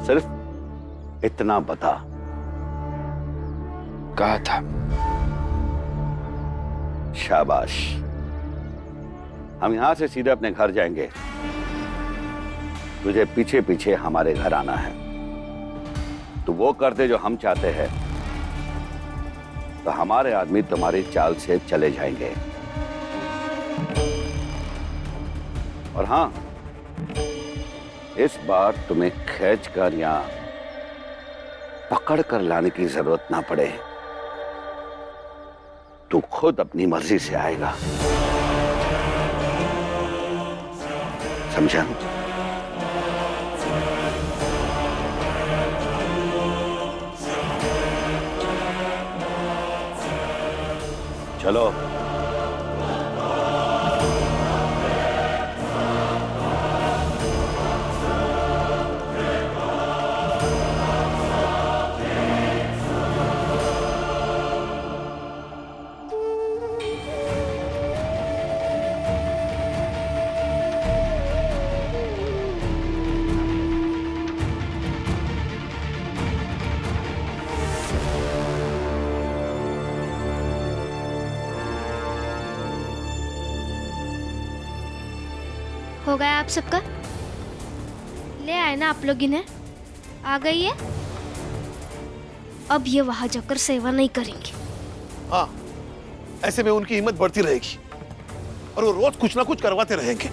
सिर्फ इतना बता। कहा था। शाबाश। हम यहां से सीधे अपने घर जाएंगे। तुझे पीछे पीछे हमारे घर आना है। तो वो कर दे जो हम चाहते हैं, तो हमारे आदमी तुम्हारी चाल से चले जाएंगे। और हां, इस बार तुम्हें खींच कर या पकड़ कर लाने की जरूरत ना पड़े। तू खुद अपनी मर्जी से आएगा। समझा? चलो। हो गया आप सबका? ले आए ना आप लोग इन्हें? आ गई है? अब ये वहां जाकर सेवा नहीं करेंगे। हाँ, ऐसे में उनकी हिम्मत बढ़ती रहेगी और वो रोज कुछ ना कुछ करवाते रहेंगे।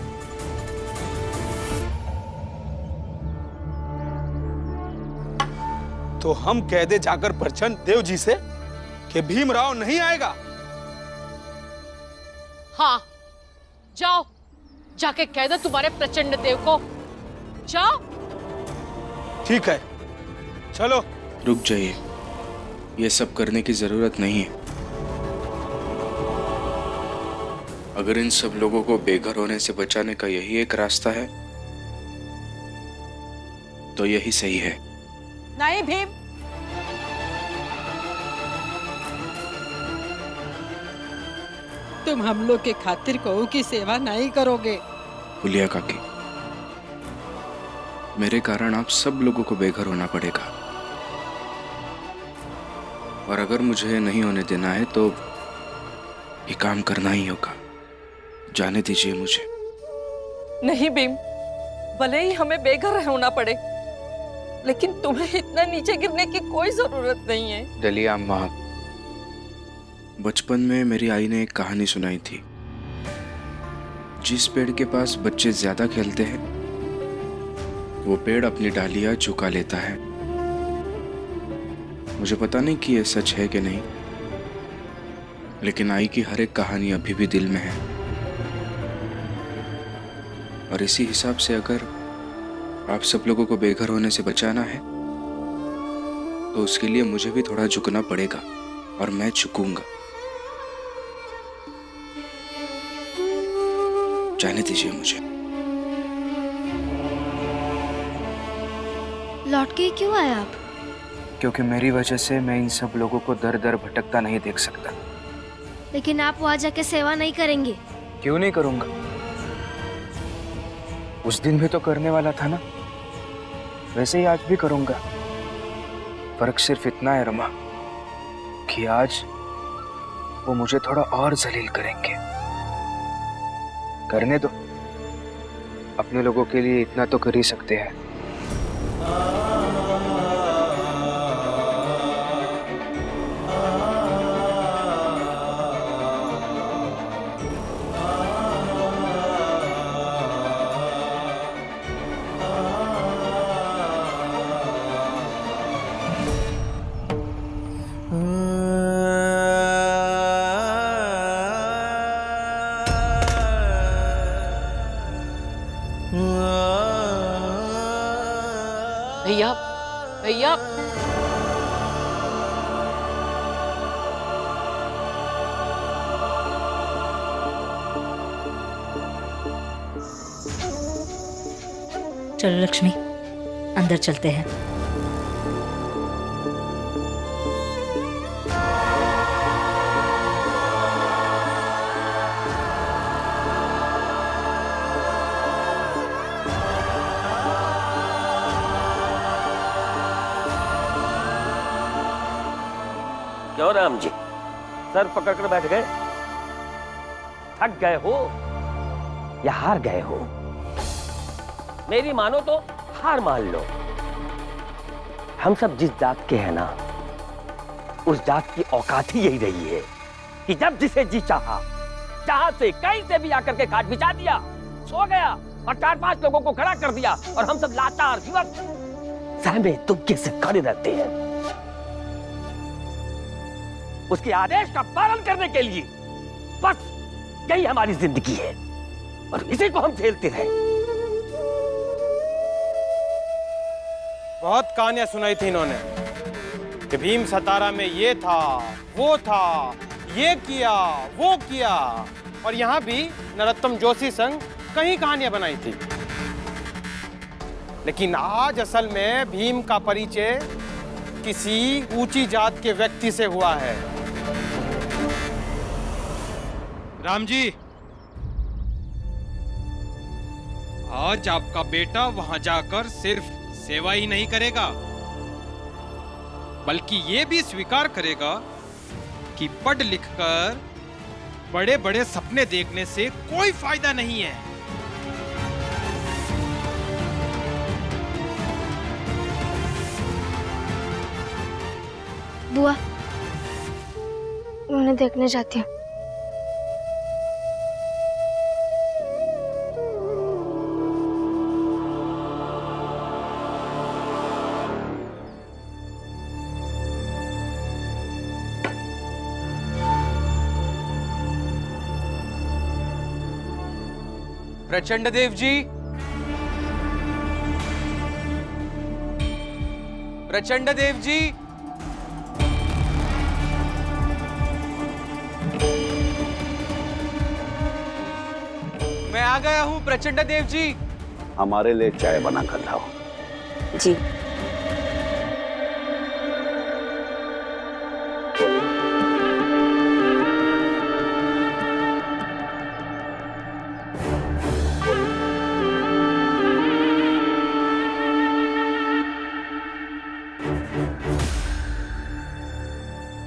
तो हम कह दे जाकर प्रचंड देव जी से कि भीमराव नहीं आएगा। हाँ, जाओ, जाके कह दो तुम्हारे प्रचंड देव को। जाओ। ठीक है, चलो। रुक जाइए, ये सब करने की जरूरत नहीं है। अगर इन सब लोगों को बेघर होने से बचाने का यही एक रास्ता है, तो यही सही है। नहीं भीम, तुम हम लोग के खातिर कहो की सेवा नहीं करोगे। फुलिया काकी, मेरे कारण आप सब लोगों को बेघर होना पड़ेगा, और अगर मुझे नहीं होने देना है तो ये काम करना ही होगा। जाने दीजिए मुझे। नहीं भीम, भले ही हमें बेघर होना पड़े, लेकिन तुम्हें इतना नीचे गिरने की कोई जरूरत नहीं है। दलिया अम्मा, बचपन में मेरी आई ने एक कहानी सुनाई थी। जिस पेड़ के पास बच्चे ज्यादा खेलते हैं, वो पेड़ अपनी डालियां झुका लेता है। मुझे पता नहीं कि यह सच है कि नहीं, लेकिन आई की हर एक कहानी अभी भी दिल में है। और इसी हिसाब से अगर आप सब लोगों को बेघर होने से बचाना है, तो उसके लिए मुझे भी थोड़ा झुकना पड़ेगा, और मैं झुकूंगा। जाने दीजिए मुझे। लौट के क्यों आए आप? क्योंकि मेरी वजह से मैं इन सब लोगों को दर दर भटकता नहीं देख सकता। लेकिन आप वहां जाके सेवा नहीं करेंगे। क्यों नहीं करूंगा? उस दिन भी तो करने वाला था ना, वैसे ही आज भी करूंगा। फर्क सिर्फ इतना है रमा, कि आज वो मुझे थोड़ा और जलील करेंगे। करने दो, अपने लोगों के लिए इतना तो कर ही सकते हैं। भैया, भैया, चलो लक्ष्मी, अंदर चलते हैं। क्यों राम जी, सर पकड़ कर बैठ गए? थक गए हो या हार गए हो? मेरी मानो तो हार मान लो। हम सब जिस जात के हैं ना, उस जात की औकात ही यही रही है कि जब जिसे जी चाहा, जहां से कहीं से भी आकर के खाट बिछा दिया, सो गया और 4-5 लोगों को खड़ा कर दिया, और हम सब लाचार युवक सहमे दुखे से खड़े रहते हैं। उसके आदेश का पालन करने के लिए बस यही हमारी जिंदगी है, और इसी को हम झेलते रहे। बहुत कहानियां सुनाई थी इन्होंने कि भीम सतारा में ये था, वो था, ये किया, वो किया, और यहाँ भी नरोत्तम जोशी संग कई कहानियां बनाई थी। लेकिन आज असल में भीम का परिचय किसी ऊंची जात के व्यक्ति से हुआ है। राम जी, आज आपका बेटा वहां जाकर सिर्फ सेवा ही नहीं करेगा, बल्कि ये भी स्वीकार करेगा कि पढ़ लिख कर बड़े बड़े सपने देखने से कोई फायदा नहीं है। बुआ, मैं उन्हें देखने जाती हूँ। प्रचंड देव जी, प्रचंड देव जी, मैं आ गया हूं प्रचंड देव जी। हमारे लिए चाय बना कर लाओ। जी।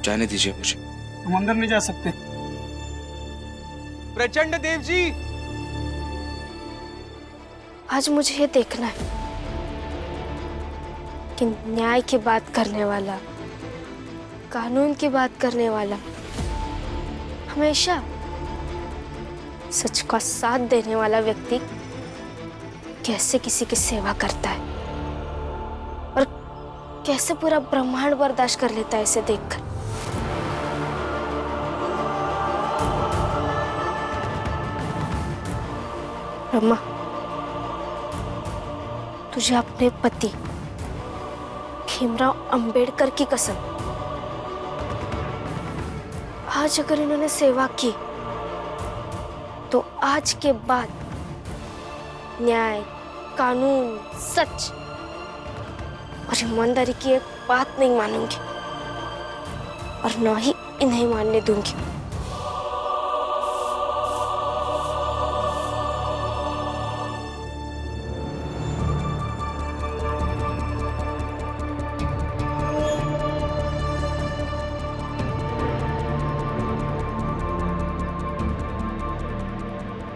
जाने दीजिए मुझे। हम अंदर नहीं जा सकते। प्रचंड देव जी, आज मुझे ये देखना है कि न्याय की बात करने वाला, कानून की बात करने वाला हमेशा सच का साथ देने वाला व्यक्ति कैसे किसी की सेवा करता है और कैसे पूरा ब्रह्मांड बर्दाश्त कर लेता है इसे देखकर। रमा, तुझे अपने पति भीमराव अंबेडकर की कसम, आज अगर इन्होंने सेवा की तो आज के बाद न्याय, कानून, सच और ईमानदारी की एक बात नहीं मानूंगी और न ही इन्हें मानने दूंगी।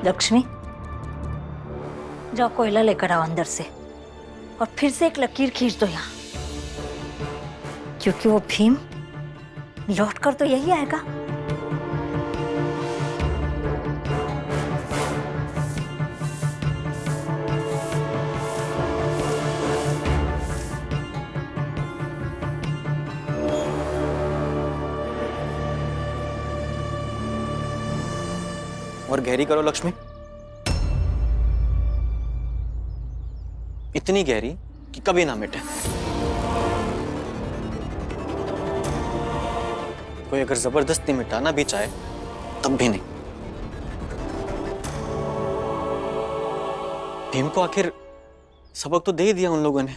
लक्ष्मी, जाओ कोयला लेकर आओ अंदर से और फिर से एक लकीर खींच दो यहाँ, क्योंकि वो भीम लौट कर तो यही आएगा। और गहरी करो लक्ष्मी, इतनी गहरी कि कभी ना मिटे। कोई अगर जबरदस्ती मिटाना भी चाहे तब भी नहीं। भीम को आखिर सबक तो दे ही दिया उन लोगों ने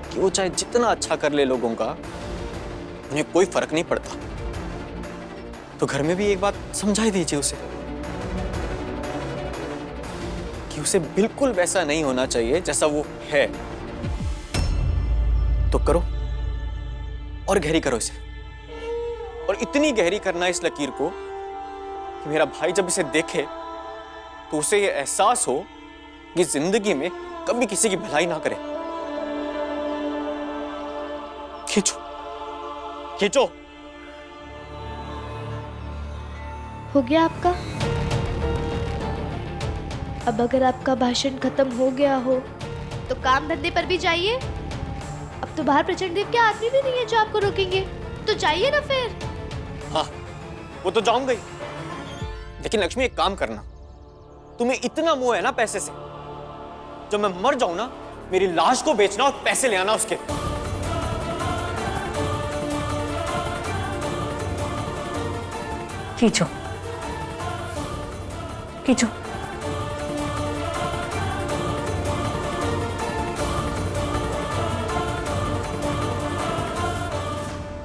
कि वो चाहे जितना अच्छा कर ले लोगों का, उन्हें कोई फर्क नहीं पड़ता। तो घर में भी एक बात समझा ही दीजिए उसे कि उसे बिल्कुल वैसा नहीं होना चाहिए जैसा वो है। तो करो और गहरी करो इसे, और इतनी गहरी करना इस लकीर को कि मेरा भाई जब इसे देखे तो उसे ये एहसास हो कि जिंदगी में कभी किसी की भलाई ना करे। खींचो खींचो। हो गया आपका? अब अगर आपका भाषण खत्म हो गया हो तो काम धंधे पर भी जाइए। अब तो बाहर प्रचंड देव के आदमी भी नहीं है जो आपको रोकेंगे, तो जाइए ना फिर। हाँ, वो तो जाऊंगा ही, लेकिन लक्ष्मी एक काम करना, तुम्हें इतना मोह है ना पैसे से, जब मैं मर जाऊं ना मेरी लाश को बेचना और पैसे ले आना उसके। खींचो खींचो।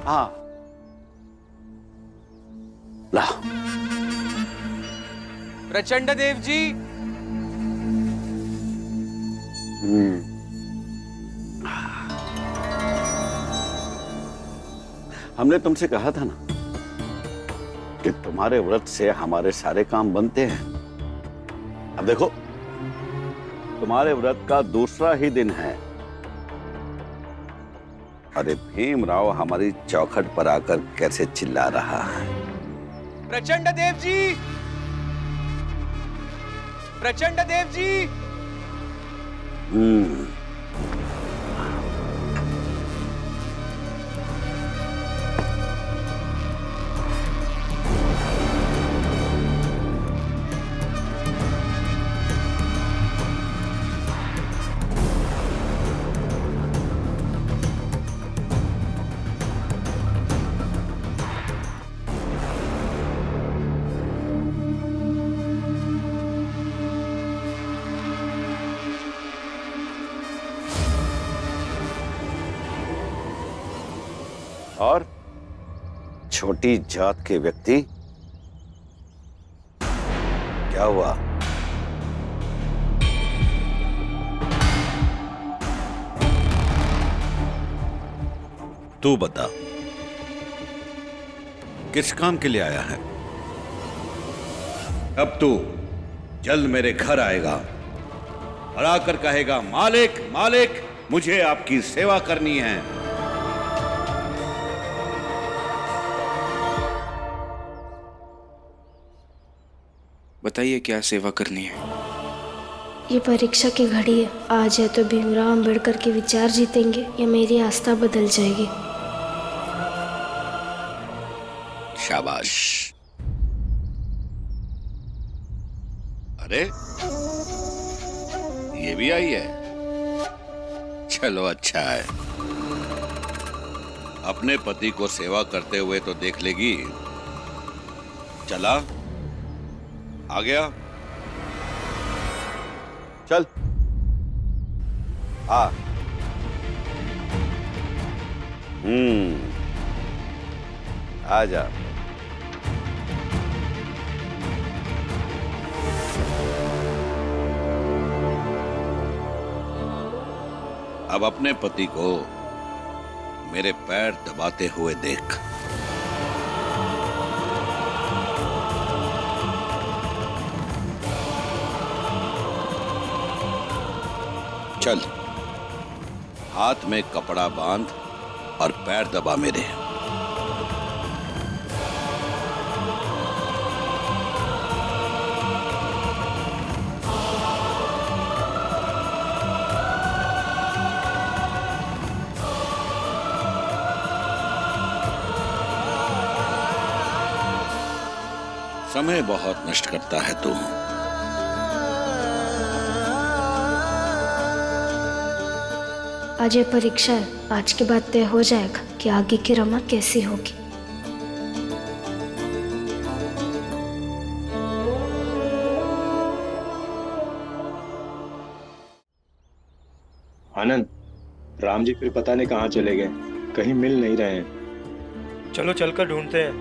हाँ, ला। प्रचंड देव जी। हमने तुमसे कहा था ना कि तुम्हारे व्रत से हमारे सारे काम बनते हैं। अब देखो, तुम्हारे व्रत का दूसरा ही दिन है। अरे भीमराव हमारी चौखट पर आकर कैसे चिल्ला रहा है। प्रचंड देव जी, प्रचंड देव जी। और छोटी जात के व्यक्ति, क्या हुआ? तू बता, किस काम के लिए आया है? अब तू जल्द मेरे घर आएगा और आकर कहेगा, मालिक मालिक मुझे आपकी सेवा करनी है। बताइए क्या सेवा करनी है? ये परीक्षा की घड़ी है, आज है तो भीमराव अंबेडकर के विचार जीतेंगे या मेरी आस्था बदल जाएगी। शाबाश। अरे ये भी आई है, चलो अच्छा है। अपने पति को सेवा करते हुए तो देख लेगी। चला आ गया, चल आ। आ जा। अब अपने पति को मेरे पैर दबाते हुए देख। चल, हाथ में कपड़ा बांध और पैर दबा मेरे। समय बहुत नष्ट करता है तू। आज ये परीक्षा है, आज के बाद तय हो जाएगा कि आगे की रमा कैसी होगी। आनंद, राम जी फिर पता नहीं कहाँ चले गए, कहीं मिल नहीं रहे हैं। चलो चलकर ढूंढते हैं।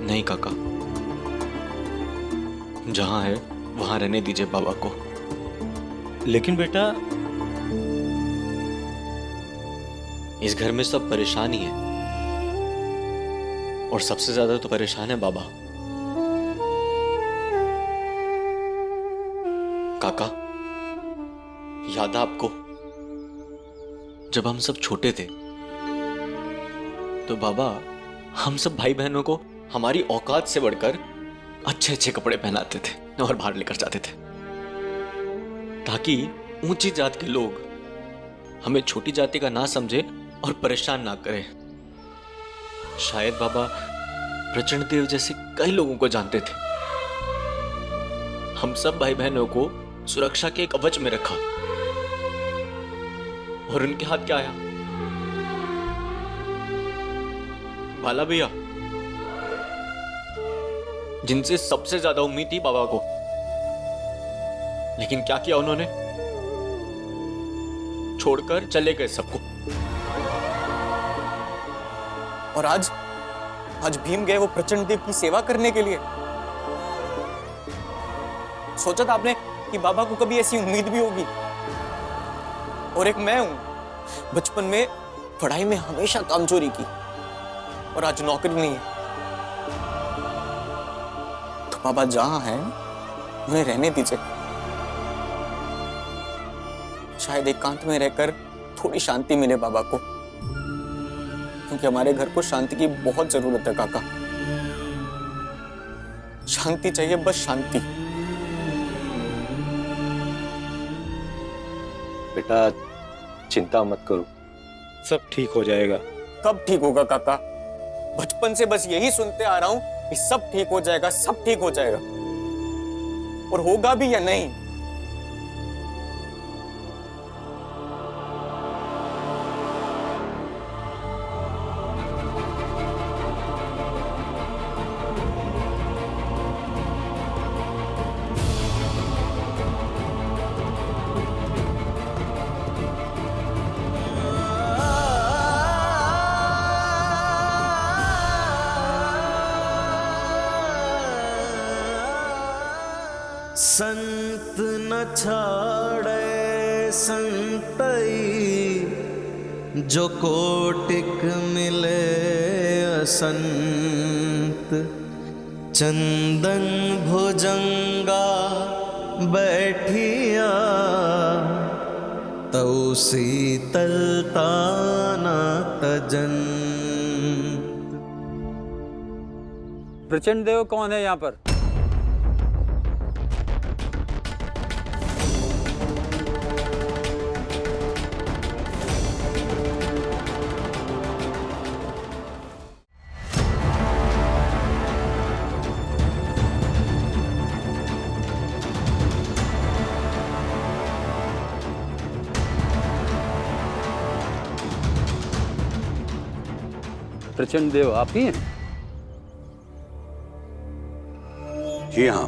नहीं काका, जहां है वहां रहने दीजिए बाबा को। लेकिन बेटा, इस घर में सब परेशान ही है, और सबसे ज्यादा तो परेशान है बाबा। काका, याद है आपको जब हम सब छोटे थे तो बाबा हम सब भाई बहनों को हमारी औकात से बढ़कर अच्छे अच्छे कपड़े पहनाते थे और बाहर लेकर जाते थे, ताकि ऊंची जात के लोग हमें छोटी जाति का ना समझे और परेशान ना करे। शायद बाबा प्रचंड देव जैसे कई लोगों को जानते थे। हम सब भाई बहनों को सुरक्षा के एक कवच में रखा, और उनके हाथ क्या आया? बाला भैया, जिनसे सबसे ज्यादा उम्मीद थी बाबा को, लेकिन क्या किया उन्होंने? छोड़कर चले गए सबको। और आज भीम गए वो प्रचंड देव की सेवा करने के लिए। सोचा था आपने कि बाबा को कभी ऐसी उम्मीद भी होगी? और एक मैं हूं, बचपन में पढ़ाई में हमेशा कामचोरी की, और आज नौकरी नहीं है। तो बाबा जहां हैं उन्हें रहने दीजिए। शायद एकांत में रहकर थोड़ी शांति मिले बाबा को, क्योंकि हमारे घर को शांति की बहुत जरूरत है काका। शांति चाहिए, बस शांति। बेटा चिंता मत करो, सब ठीक हो जाएगा। कब ठीक होगा काका? बचपन से बस यही सुनते आ रहा हूं कि सब ठीक हो जाएगा, सब ठीक हो जाएगा। और होगा भी या नहीं? संत न छाड़े संतई, जो कोटिक मिले असंत। चंदन भुजंगा बैठिया, तौ शीतलता न तजन। प्रचंड देव कौन है यहाँ पर? प्रचंड देव आप ही हैं? जी हाँ,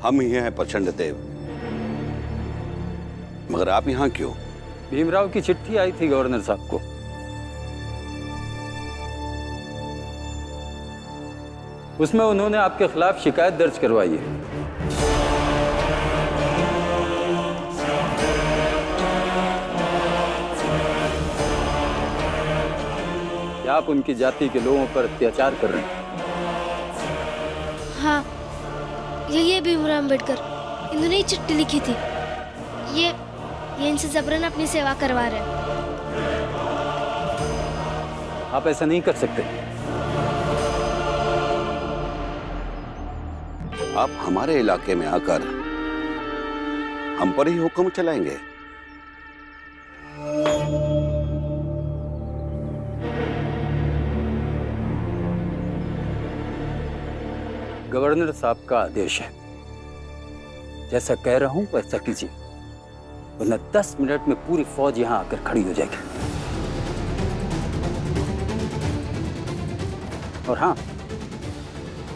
हम ही हैं प्रचंड देव। मगर आप यहाँ क्यों? भीमराव की चिट्ठी आई थी गवर्नर साहब को। उसमें उन्होंने आपके खिलाफ शिकायत दर्ज करवाई है कि आप उनकी जाति के लोगों पर अत्याचार कर रहे हैं। हाँ, ये भीमराव अम्बेडकर, इन्होंने ही चिट्ठी लिखी थी। ये इनसे जबरन अपनी सेवा करवा रहे हैं। आप ऐसा नहीं कर सकते। आप हमारे इलाके में आकर हम पर ही हुक्म चलाएंगे? गवर्नर साहब का आदेश है, जैसा कह रहा हूं वैसा कीजिए, वरना 10 मिनट में पूरी फौज यहां आकर खड़ी हो जाएगी। और हाँ,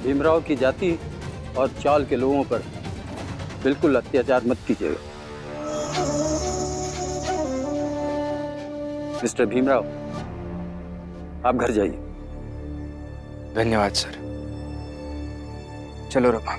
भीमराव की जाति और चाल के लोगों पर बिल्कुल अत्याचार मत कीजिएगा। मिस्टर भीमराव, आप घर जाइए। धन्यवाद सर। चलो रमा।